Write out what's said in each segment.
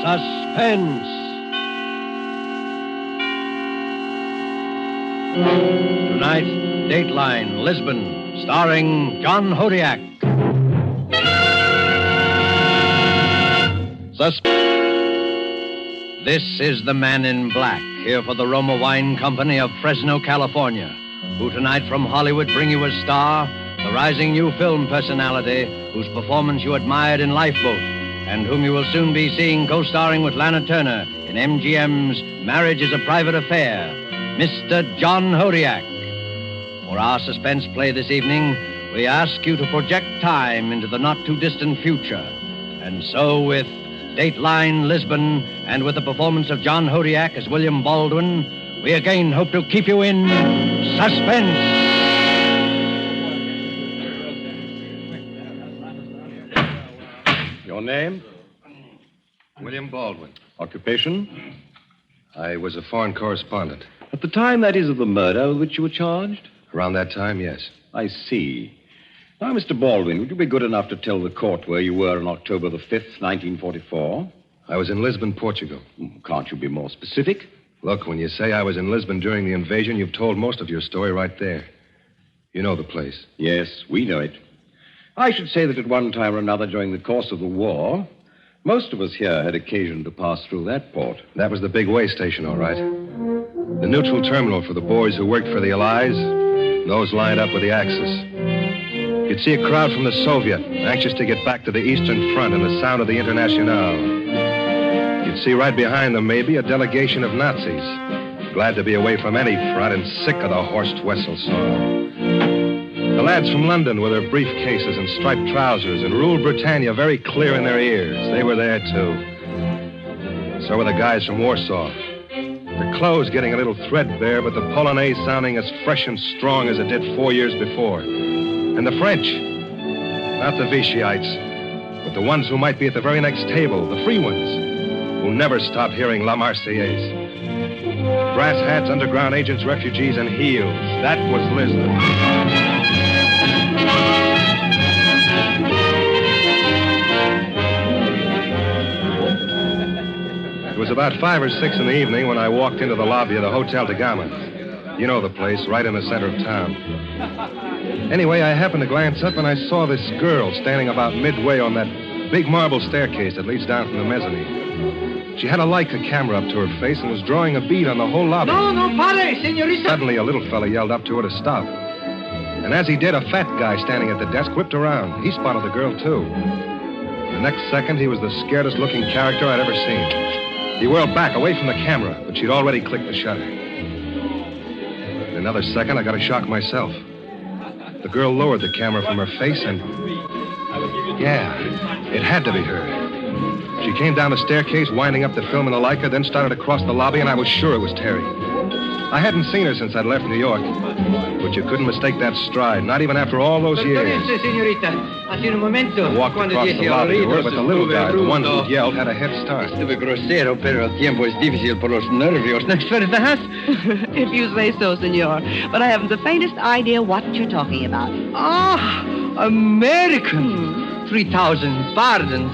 Suspense. Tonight's Dateline Lisbon, starring John Hodiak. This is the Man in Black, here for the Roma Wine Company of Fresno, California, who tonight from Hollywood bring you a star, the rising new film personality whose performance you admired in Lifeboat, and whom you will soon be seeing co-starring with Lana Turner in MGM's Marriage is a Private Affair, Mr. John Hodiak. For our suspense play this evening, we ask you to project time into the not-too-distant future. And so with Dateline Lisbon and with the performance of John Hodiak as William Baldwin, we again hope to keep you in suspense. Your name? William Baldwin. Occupation? I was a foreign correspondent. At the time, that is, of the murder with which you were charged? Around that time, yes. I see. Now, Mr. Baldwin, would you be good enough to tell the court where you were on October the 5th, 1944? I was in Lisbon, Portugal. Can't you be more specific? Look, when you say I was in Lisbon during the invasion, you've told most of your story right there. You know the place. Yes, we know it. I should say that at one time or another during the course of the war, most of us here had occasion to pass through that port. That was the big way station, all right. The neutral terminal for the boys who worked for the Allies, those lined up with the Axis. You'd see a crowd from the Soviet, anxious to get back to the Eastern Front and the sound of the Internationale. You'd see right behind them, maybe, a delegation of Nazis, glad to be away from any front and sick of the Horst Wessel song. The lads from London with their briefcases and striped trousers and Rule Britannia very clear in their ears. They were there, too. So were the guys from Warsaw. Their clothes getting a little threadbare, but the Polonaise sounding as fresh and strong as it did 4 years before. And the French, not the Vichy'ites, but the ones who might be at the very next table, the free ones, who never stopped hearing La Marseillaise. Brass hats, underground agents, refugees, and heels. That was Lisbon. It was about 5 or 6 in the evening when I walked into the lobby of the Hotel de Gama. You know the place, right in the center of town. Anyway, I happened to glance up and I saw this girl standing about midway on that big marble staircase that leads down from the mezzanine. She had a Leica camera up to her face and was drawing a bead on the whole lobby. No, pare, señorita. Suddenly, a little fella yelled up to her to stop. And as he did, a fat guy standing at the desk whipped around. He spotted the girl, too. The next second, he was the scaredest-looking character I'd ever seen. He whirled back, away from the camera, but she'd already clicked the shutter. In another second, I got a shock myself. The girl lowered the camera from her face and... yeah, it had to be her. She came down the staircase, winding up the film in the Leica, then started across the lobby, and I was sure it was Terry. I hadn't seen her since I'd left New York, but you couldn't mistake that stride, not even after all those years. Señorita, hace un momento. I walked across the lobby to her, but the little guy, the one who yelled, had a head start. Estuve grosero, pero el tiempo es difícil por los nervios, ¿no es verdad? If you say so, senor. But I haven't the faintest idea what you're talking about. Ah, American. 3,000 pardons,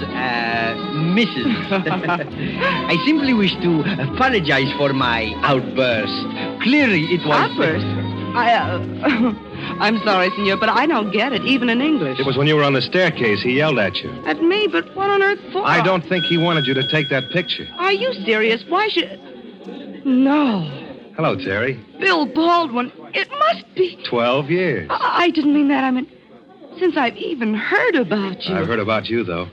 Mrs. I simply wish to apologize for my outburst. Clearly, it was... Outburst? I'm sorry, senor, but I don't get it, even in English. It was when you were on the staircase. He yelled at you. At me? But what on earth for? I don't think he wanted you to take that picture. Are you serious? Why should... No. Hello, Terry. Bill Baldwin. It must be... 12 years. I didn't mean that. I mean, since I've even heard about you. I've heard about you, though.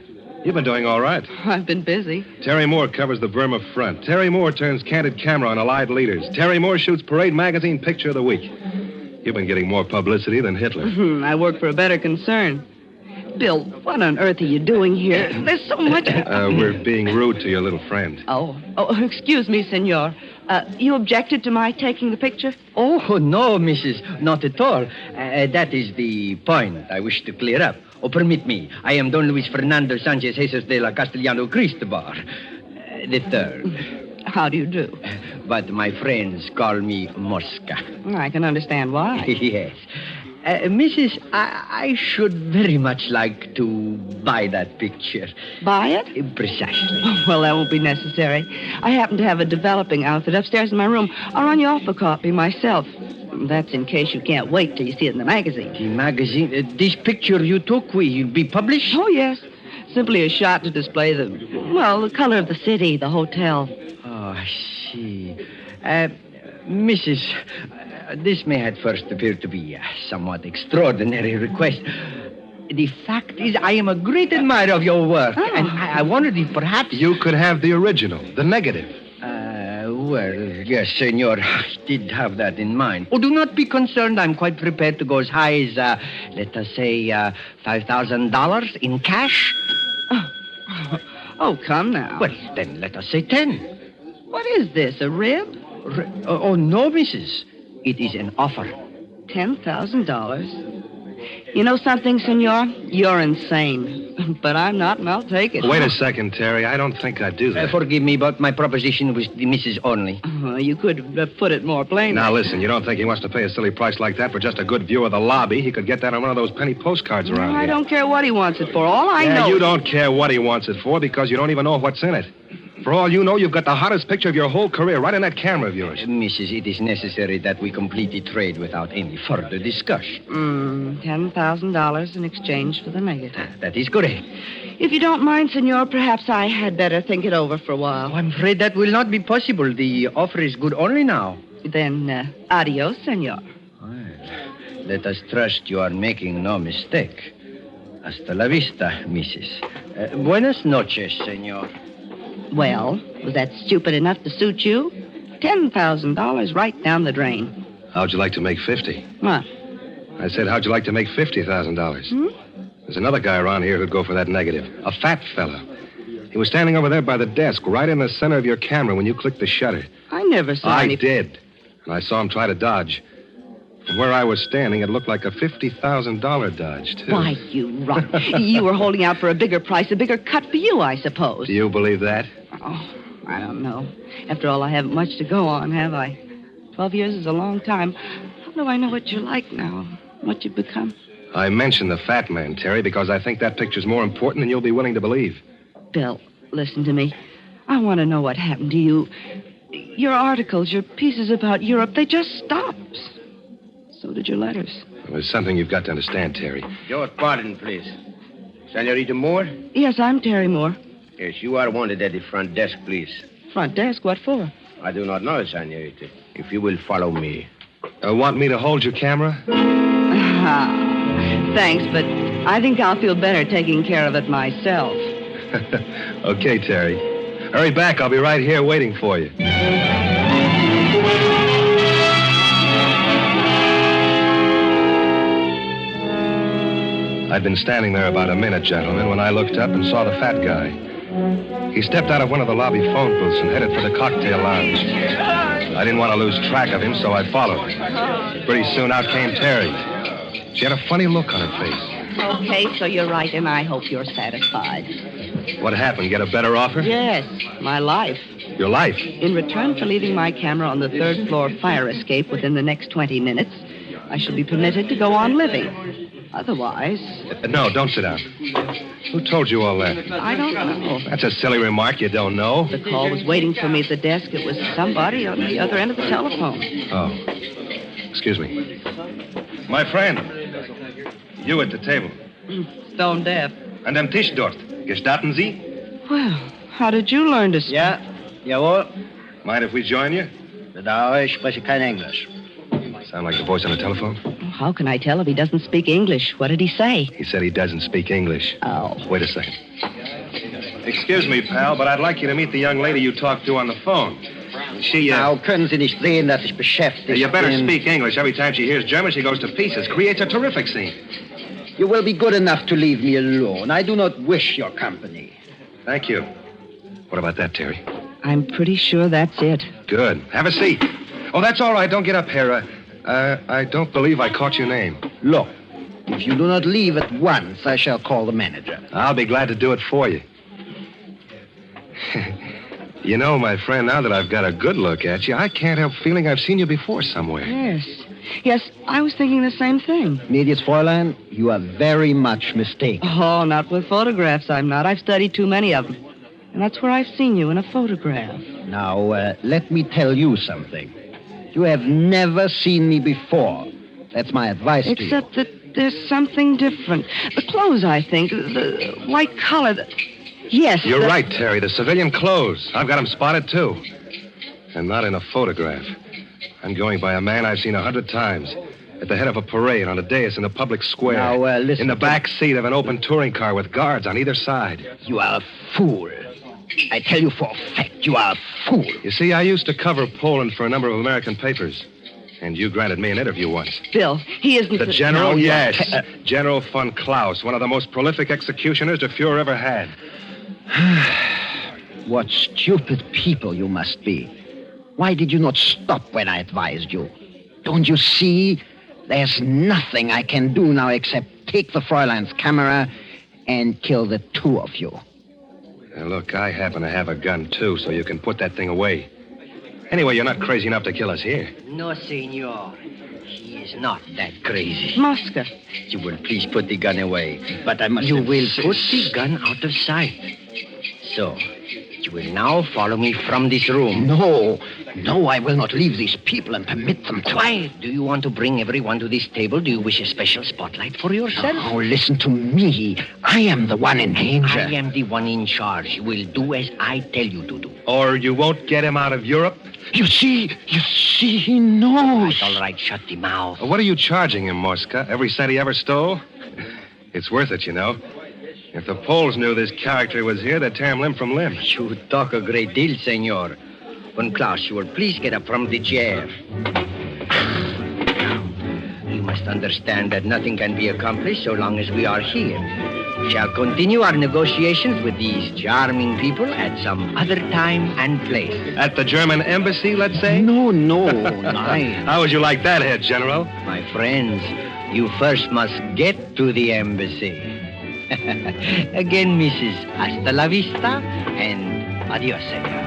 You've been doing all right. I've been busy. Terry Moore covers the Burma front. Terry Moore turns candid camera on Allied leaders. Terry Moore shoots Parade Magazine Picture of the Week. You've been getting more publicity than Hitler. I work for a better concern. Bill, what on earth are you doing here? There's so much... We're being rude to your little friend. Oh, excuse me, senor. You objected to my taking the picture? Oh, no, Mrs. Not at all. That is the point I wish to clear up. Oh, permit me. I am Don Luis Fernando Sanchez Jesus de la Castellano Cristobal, the third. How do you do? But my friends call me Mosca. I can understand why. Yes. Mrs., I should very much like to buy that picture. Buy it? Precisely. Well, that won't be necessary. I happen to have a developing outfit upstairs in my room. I'll run you off a copy myself. That's in case you can't wait till you see it in the magazine. The magazine? This picture you took will be published? Oh, yes. Simply a shot to display the color of the city, the hotel. Oh, I see. Mrs., this may at first appear to be a somewhat extraordinary request. The fact is, I am a great admirer of your work, and I wondered if perhaps... You could have the original, the negative. Well, yes, senor, I did have that in mind. Oh, do not be concerned. I'm quite prepared to go as high as, let us say, $5,000 in cash. Oh, come now. Well, then let us say 10. What is this, a rib? Oh, no, Mrs. It is an offer. $10,000? You know something, senor? You're insane. But I'm not, and I'll take it. Wait a second, Terry. I don't think I'd do that. Forgive me, but my proposition was the Mrs. only. You could have put it more plainly. Now, listen, you don't think he wants to pay a silly price like that for just a good view of the lobby? He could get that on one of those penny postcards around here. I don't care what he wants it for. All I know... You don't care what he wants it for because you don't even know what's in it. For all you know, you've got the hottest picture of your whole career right in that camera of yours. Mrs., it is necessary that we complete the trade without any further discussion. $10,000 in exchange for the negative. That is correct. If you don't mind, senor, perhaps I had better think it over for a while. Oh, I'm afraid that will not be possible. The offer is good only now. Then, adios, senor. Well, let us trust you are making no mistake. Hasta la vista, Mrs. Buenas noches, senor. Well, was that stupid enough to suit you? $10,000 right down the drain. How'd you like to make 50? What? I said, how'd you like to make $50,000? There's another guy around here who'd go for that negative. A fat fella. He was standing over there by the desk, right in the center of your camera when you clicked the shutter. I never saw any... I did. And I saw him try to dodge. From where I was standing, it looked like a $50,000 dodge, too. Why, you rot. You were holding out for a bigger price, a bigger cut for you, I suppose. Do you believe that? Oh, I don't know. After all, I haven't much to go on, have I? 12 years is a long time. How do I know what you're like now, what you've become? I mentioned the fat man, Terry, because I think that picture's more important than you'll be willing to believe. Bill, listen to me. I want to know what happened to you. Your articles, your pieces about Europe, they just stopped. So did your letters. Well, there's something you've got to understand, Terry. Your pardon, please. Senorita Moore? Yes, I'm Terry Moore. Yes, you are wanted at the front desk, please. Front desk? What for? I do not know, senorita. If you will follow me. Want me to hold your camera? Thanks, but I think I'll feel better taking care of it myself. Okay, Terry. Hurry back. I'll be right here waiting for you. I'd been standing there about a minute, gentlemen, when I looked up and saw the fat guy. He stepped out of one of the lobby phone booths and headed for the cocktail lounge. I didn't want to lose track of him, so I followed. Pretty soon out came Terry. She had a funny look on her face. Okay, so you're right, and I hope you're satisfied. What happened? Get a better offer? Yes, my life. Your life? In return for leaving my camera on the third floor fire escape within the next 20 minutes, I shall be permitted to go on living. Otherwise... No, don't sit down. Who told you all that? I don't know. That's a silly remark. You don't know. The call was waiting for me at the desk. It was somebody on the other end of the telephone. Oh. Excuse me. My friend. You at the table. Stone deaf. And am Tisch dort. Gestatten Sie? Well, how did you learn to speak? Ja, jawohl. Mind if we join you? Bedauere, ich spreche kein Englisch. Sound like the voice on the telephone? How can I tell if he doesn't speak English? What did he say? He said he doesn't speak English. Oh. Wait a second. Excuse me, pal, but I'd like you to meet the young lady you talked to on the phone. She, Now, können Sie nicht sehen, dass ich beschäftigt You better bin? speak English. Every time she hears German, she goes to pieces. Creates a terrific scene. You will be good enough to leave me alone. I do not wish your company. Thank you. What about that, Terry? I'm pretty sure that's it. Good. Have a seat. Oh, that's all right. Don't get up here. I don't believe I caught your name. Look, if you do not leave at once, I shall call the manager. I'll be glad to do it for you. You know, my friend, now that I've got a good look at you, I can't help feeling I've seen you before somewhere. Yes. Yes, I was thinking the same thing. Gnädiges Fräulein, you are very much mistaken. Oh, not with photographs, I'm not. I've studied too many of them. And that's where I've seen you, in a photograph. Now, let me tell you something. You have never seen me before. That's my advice to you. Except that there's something different. The clothes, I think. The white collar. Yes. You're right, Terry. The civilian clothes. I've got them spotted, too. And not in a photograph. I'm going by a man I've seen 100 times. At the head of a parade, on a dais in a public square. Now, listen. In the back seat of an open touring car with guards on either side. You are a fool. I tell you for a fact, you are a fool. You see, I used to cover Poland for a number of American papers. And you granted me an interview once. Bill, he isn't... The general? No, Yes. General von Klaus, one of the most prolific executioners the Fuhrer ever had. What stupid people you must be. Why did you not stop when I advised you? Don't you see? There's nothing I can do now except take the Fräulein's camera and kill the two of you. Now, look, I happen to have a gun, too, so you can put that thing away. Anyway, you're not crazy enough to kill us here. No, senor. He is not that crazy. Mosca. You will please put the gun away. But I must You will insist. put the gun out of sight. So, you will now follow me from this room. No, I will not leave these people and permit them to. Why? Do you want to bring everyone to this table? Do you wish a special spotlight for yourself? Oh, listen to me. I am the one in danger. I am the one in charge. You will do as I tell you to do. Or you won't get him out of Europe? You see, he knows. All right, shut the mouth. What are you charging him, Mosca? Every cent he ever stole? It's worth it, you know. If the Poles knew this character was here, they'd tear him limb from limb. You talk a great deal, senor. Von Klaus, you will please get up from the chair. You must understand that nothing can be accomplished so long as we are here. We shall continue our negotiations with these charming people at some other time and place. At the German embassy, let's say? No, nein. How would you like that, Head General? My friends, you first must get to the embassy. Again, Mrs. Hasta la vista and adios, senor.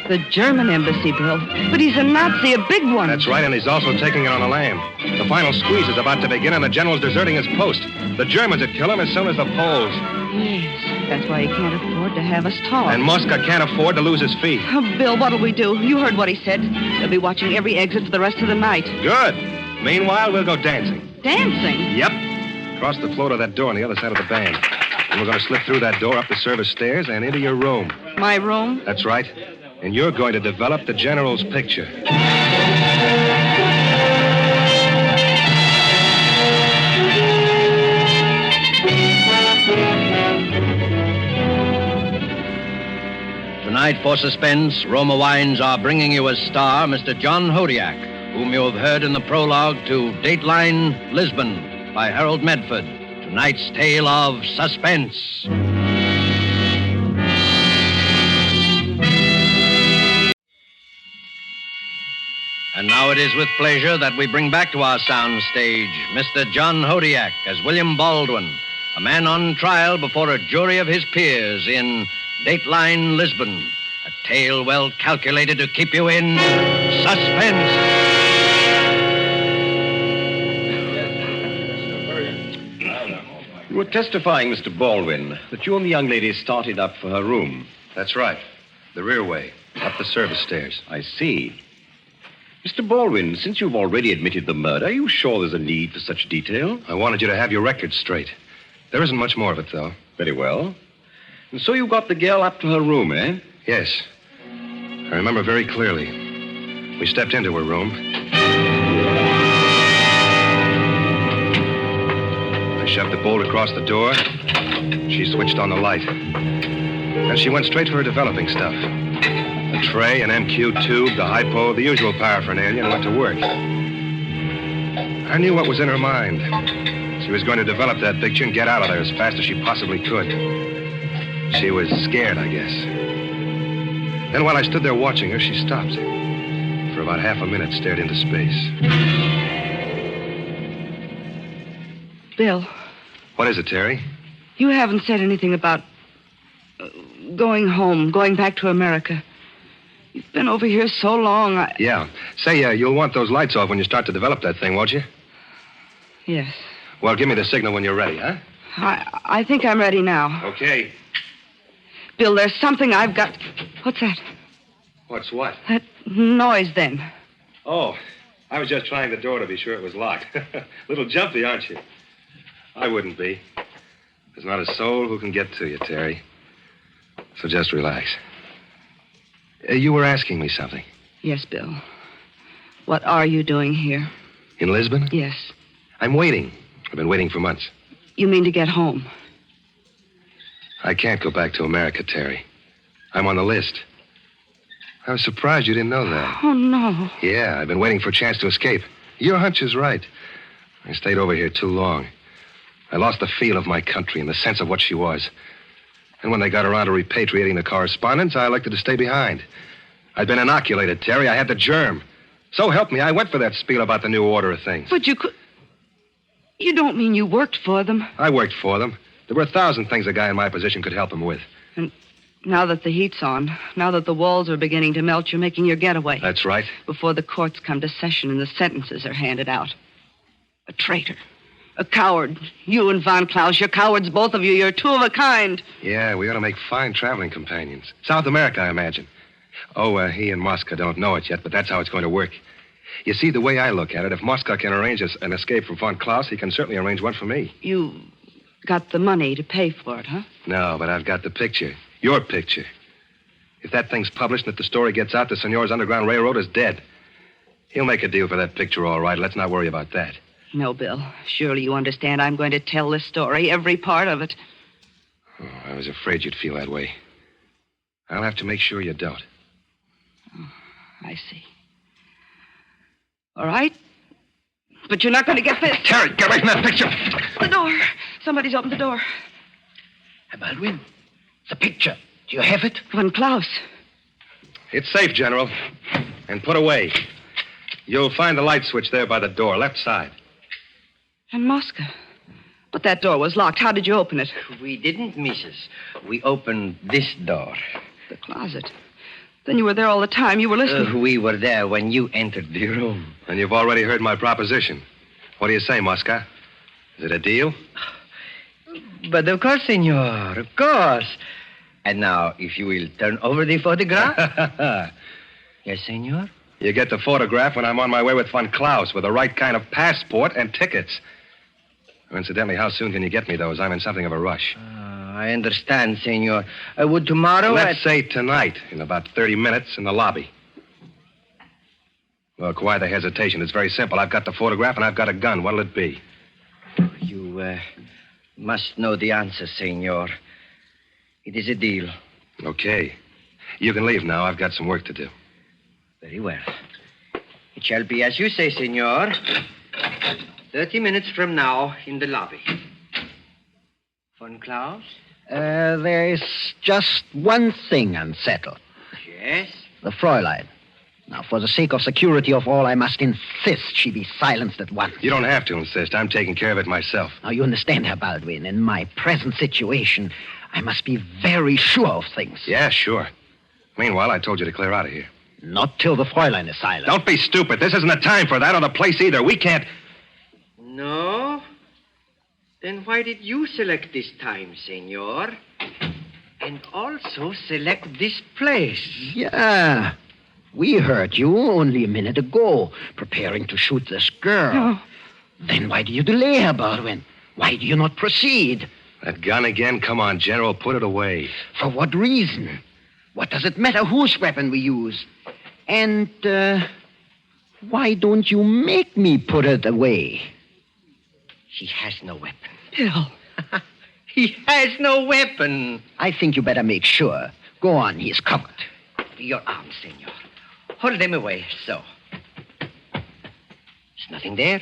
The German embassy, Bill. But he's a Nazi, a big one. That's right, and he's also taking it on the lam. The final squeeze is about to begin, and the general's deserting his post. The Germans would kill him as soon as the Poles. Yes, that's why he can't afford to have us talk. And Mosca can't afford to lose his feet. Oh, Bill, what'll we do? You heard what he said. They'll be watching every exit for the rest of the night. Good. Meanwhile, we'll go dancing. Dancing? Yep. Across the floor to that door on the other side of the band. And we're going to slip through that door, up the service stairs, and into your room. My room? That's right. And you're going to develop the general's picture. Tonight for Suspense, Roma Wines are bringing you as star Mr. John Hodiak, whom you have heard in the prologue to Dateline Lisbon by Harold Medford. Tonight's tale of suspense. And now it is with pleasure that we bring back to our sound stage Mr. John Hodiak as William Baldwin, a man on trial before a jury of his peers in Dateline Lisbon, a tale well calculated to keep you in suspense. You were testifying, Mr. Baldwin, that you and the young lady started up for her room. That's right. The rear way, up the service stairs. I see. Mr. Baldwin, since you've already admitted the murder, are you sure there's a need for such detail? I wanted you to have your record straight. There isn't much more of it, though. Very well. And so you got the girl up to her room, eh? Yes. I remember very clearly. We stepped into her room. I shoved the bolt across the door. She switched on the light. Then she went straight for her developing stuff. A tray, an MQ tube, the hypo, the usual paraphernalia, and went to work. I knew what was in her mind. She was going to develop that picture and get out of there as fast as she possibly could. She was scared, I guess. Then while I stood there watching her, she stopped. For about half a minute, stared into space. Bill, What is it, Terry? you haven't said anything about going home, going back to America. You've been over here so long, Yeah. Say, you'll want those lights off when you start to develop that thing, won't you? Yes. Well, give me the signal when you're ready, huh? I think I'm ready now. Okay. Bill, there's something I've got... What's that? What's what? That noise, then. Oh, I was just trying the door to be sure it was locked. Little jumpy, aren't you? I wouldn't be. There's not a soul who can get to you, Terry. So just relax. You were asking me something. Yes, Bill. What are you doing here? In Lisbon? Yes. I'm waiting. I've been waiting for months. You mean to get home? I can't go back to America, Terry. I'm on the list. I was surprised you didn't know that. Oh, no. Yeah, I've been waiting for a chance to escape. Your hunch is right. I stayed over here too long. I lost the feel of my country and the sense of what she was. And when they got around to repatriating the correspondents, I elected to stay behind. I'd been inoculated, Terry. I had the germ. So help me, I went for that spiel about the new order of things. But you could... You don't mean you worked for them? I worked for them. There were 1,000 things a guy in my position could help him with. And now that the heat's on, now that the walls are beginning to melt, you're making your getaway. That's right. Before the courts come to session and the sentences are handed out. A traitor. A coward. You and Von Klaus, you're cowards, both of you. You're two of a kind. Yeah, we ought to make fine traveling companions. South America, I imagine. Oh, he and Mosca don't know it yet, but that's how it's going to work. You see, the way I look at it, if Mosca can arrange an escape from Von Klaus, he can certainly arrange one for me. You got the money to pay for it, huh? No, but I've got the picture. Your picture. If that thing's published and if the story gets out, the Senor's Underground Railroad is dead. He'll make a deal for that picture, all right. Let's not worry about that. No, Bill. Surely you understand I'm going to tell this story, every part of it. Oh, I was afraid you'd feel that way. I'll have to make sure you don't. Oh, I see. All right. But you're not going to get this. Terry, get away from that picture. The door. Somebody's opened the door. Baldwin, the picture. Do you have it? Von Klaus. It's safe, General. And put away. You'll find the light switch there by the door, left side. And Mosca. But that door was locked. How did you open it? We didn't, Mrs. We opened this door. The closet. Then you were there all the time. You were listening. We were there when you entered the room. And you've already heard my proposition. What do you say, Mosca? Is it a deal? But of course, senor, of course. And now, if you will turn over the photograph. Yes, senor? You get the photograph when I'm on my way with Von Klaus with the right kind of passport and tickets. Incidentally, how soon can you get me those? I'm in something of a rush. I understand, senor. Would tomorrow... Let's say tonight, in about 30 minutes, in the lobby. Look, why the hesitation? It's very simple. I've got the photograph and I've got a gun. What'll it be? You must know the answer, senor. It is a deal. Okay. You can leave now. I've got some work to do. Very well. It shall be as you say, senor. 30 minutes from now in the lobby. Von Klaus? There is just one thing unsettled. Yes? The Fräulein. Now, for the sake of security of all, I must insist she be silenced at once. You don't have to insist. I'm taking care of it myself. Now, you understand, Herr Baldwin. In my present situation, I must be very sure of things. Yeah, sure. Meanwhile, I told you to clear out of here. Not till the Fräulein is silent. Don't be stupid. This isn't the time for that or the place either. We can't... No? Then why did you select this time, senor? And also select this place? Yeah. We heard you only a minute ago, preparing to shoot this girl. No. Then why do you delay, Herr Baldwin? Why do you not proceed? That gun again? Come on, General. Put it away. For what reason? What does it matter whose weapon we use? And, why don't you make me put it away? He has no weapon. Bill. He has no weapon. I think you better make sure. Go on, he's covered. Your arms, senor. Hold them away, so. There's nothing there.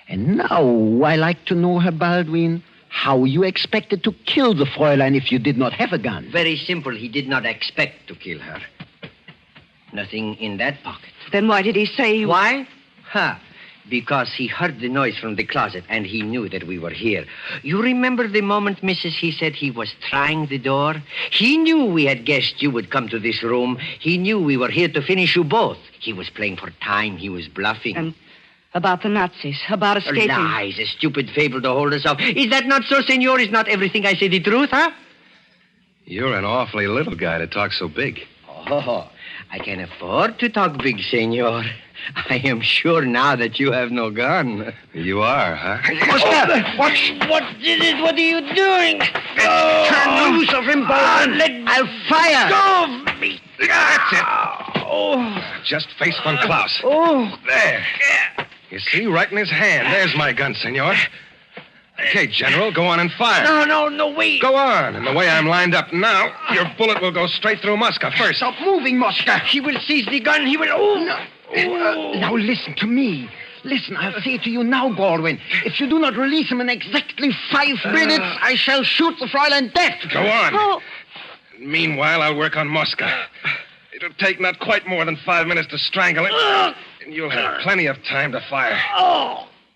And now I like to know, Herr Baldwin, how you expected to kill the Fräulein if you did not have a gun. Very simple. He did not expect to kill her. Nothing in that pocket. Then why did he say... Why? Because he heard the noise from the closet, and he knew that we were here. You remember the moment, Mrs., he said he was trying the door? He knew we had guessed you would come to this room. He knew we were here to finish you both. He was playing for time. He was bluffing. And about the Nazis, about escaping. Lies, a stupid fable to hold us off. Is that not so, senor? Is not everything I say the truth, huh? You're an awfully little guy to talk so big. Oh, I can afford to talk big, senor. I am sure now that you have no gun. You are, huh? What's that? What is it? What are you doing? Turn loose of him, Baldwin. I'll fire. Go! Me. That's it. Oh. Just face Von Klaus. Oh. There. You see, right in his hand. There's my gun, senor. Okay, General, go on and fire. No, wait. Go on. And the way I'm lined up now, your bullet will go straight through Mosca first. Stop moving, Mosca. He will seize the gun. He will... Oh, no. Now listen to me. Listen, I'll say to you now, Baldwin. If you do not release him in exactly 5 minutes, I shall shoot the Fräulein dead. Go on. Oh. Meanwhile, I'll work on Mosca. It'll take not quite more than 5 minutes to strangle him, and you'll have plenty of time to fire.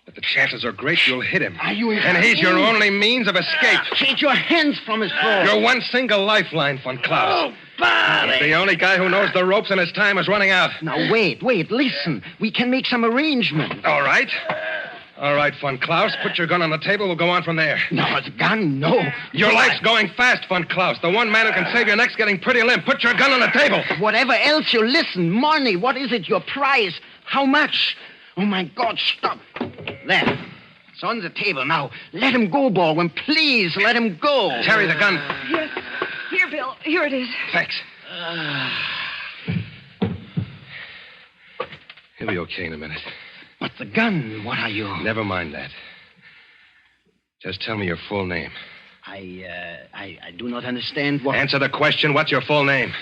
But the chances are great you'll hit him. Are you And he's your only means of escape. Take your hands from his throat. Your one single lifeline, Von Klaus. He's the only guy who knows the ropes and his time is running out. Now, wait, listen. We can make some arrangement. All right, Von Klaus. Put your gun on the table. We'll go on from there. No, the gun, no. Your life's going fast, Von Klaus. The one man who can save your neck's get's pretty limp. Put your gun on the table. Whatever else you listen, money, what is it, your prize? How much? Oh, my God, stop. There. It's on the table now. Let him go, Baldwin. Please, let him go. Terry, the gun. Yes. Here, Bill. Here it is. Thanks. He'll be okay in a minute. But the gun, what are you? Never mind that. Just tell me your full name. I do not understand what... Answer the question. What's your full name?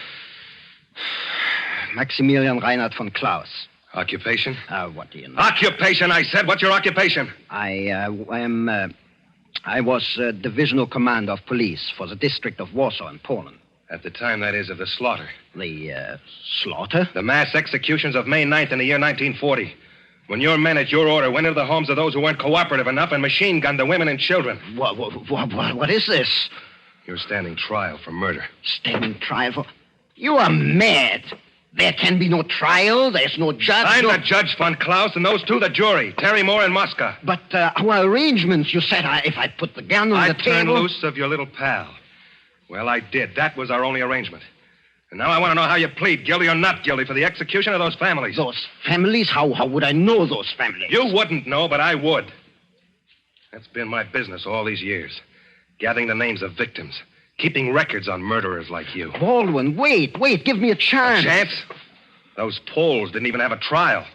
Maximilian Reinhard von Klaus. Occupation? What do you know? Occupation, I said. What's your occupation? I was divisional commander of police for the district of Warsaw in Poland. At the time, that is, of the slaughter. The slaughter? The mass executions of May 9th in the year 1940. When your men at your order went into the homes of those who weren't cooperative enough and machine-gunned the women and children. What is this? You're standing trial for murder. Standing trial for... You are mad. There can be no trial. There's no judge. I'm the judge, Von Klaus, and those two the jury, Terry Moore and Mosca. But our arrangements, you said if I put the gun on the I'd turn table... loose of your little pal. Well, I did. That was our only arrangement. And now I want to know how you plead, guilty or not guilty, for the execution of those families. Those families? How would I know those families? You wouldn't know, but I would. That's been my business all these years. Gathering the names of victims. Keeping records on murderers like you. Baldwin, wait. Give me a chance. A chance? Those Poles didn't even have a trial.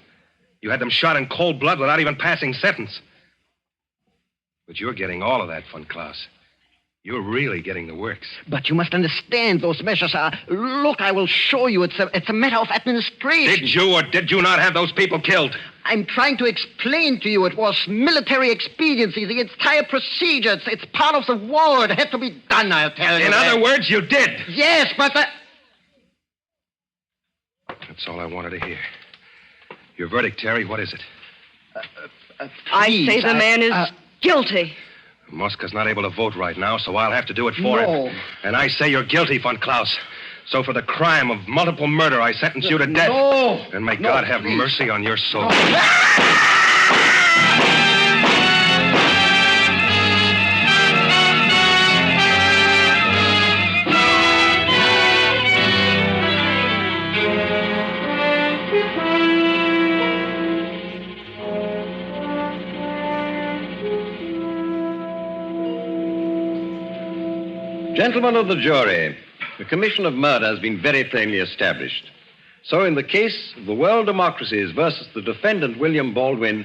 You had them shot in cold blood without even passing sentence. But you're getting all of that, Von Klaus. You're really getting the works. But you must understand those measures are... Look, I will show you. It's a matter of administration. Did you or did you not have those people killed? I'm trying to explain to you it was military expediency, the entire procedure. It's part of the war. It had to be done, I'll tell you. In other words, you did. Yes, but That's all I wanted to hear. Your verdict, Terry, what is it? I say the man is guilty. Mosca's not able to vote right now, so I'll have to do it for him. And I say you're guilty, Von Klaus. So for the crime of multiple murder, I sentence you to death. No. And may God have mercy on your soul. Gentlemen of the jury, the commission of murder has been very plainly established. So in the case of the world democracies versus the defendant, William Baldwin,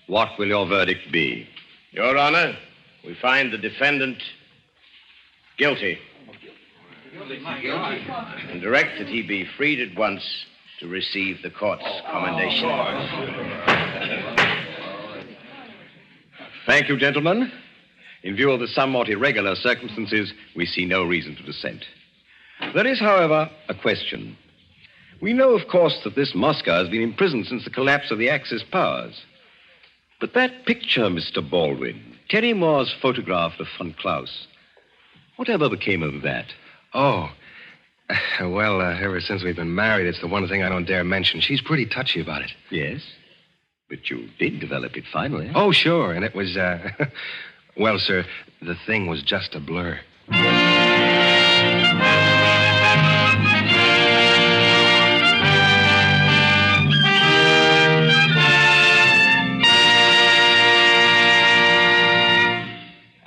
what will your verdict be? Your Honor, we find the defendant guilty. And direct that he be freed at once to receive the court's commendation. Thank you, gentlemen. In view of the somewhat irregular circumstances, we see no reason to dissent. There is, however, a question. We know, of course, that this Mosca has been imprisoned since the collapse of the Axis powers. But that picture, Mr. Baldwin, Terry Moore's photograph of Von Klaus, whatever became of that? Oh. Well, ever since we've been married, it's the one thing I don't dare mention. She's pretty touchy about it. Yes? But you did develop it finally. Oh, sure. And it was, well, sir, the thing was just a blur.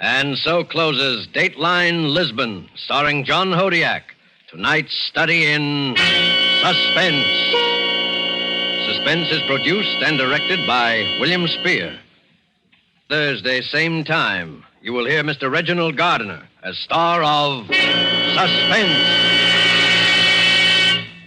And so closes Dateline Lisbon, starring John Hodiak. Tonight's study in Suspense. Suspense is produced and directed by William Spear. Thursday, same time, you will hear Mr. Reginald Gardiner as star of Suspense.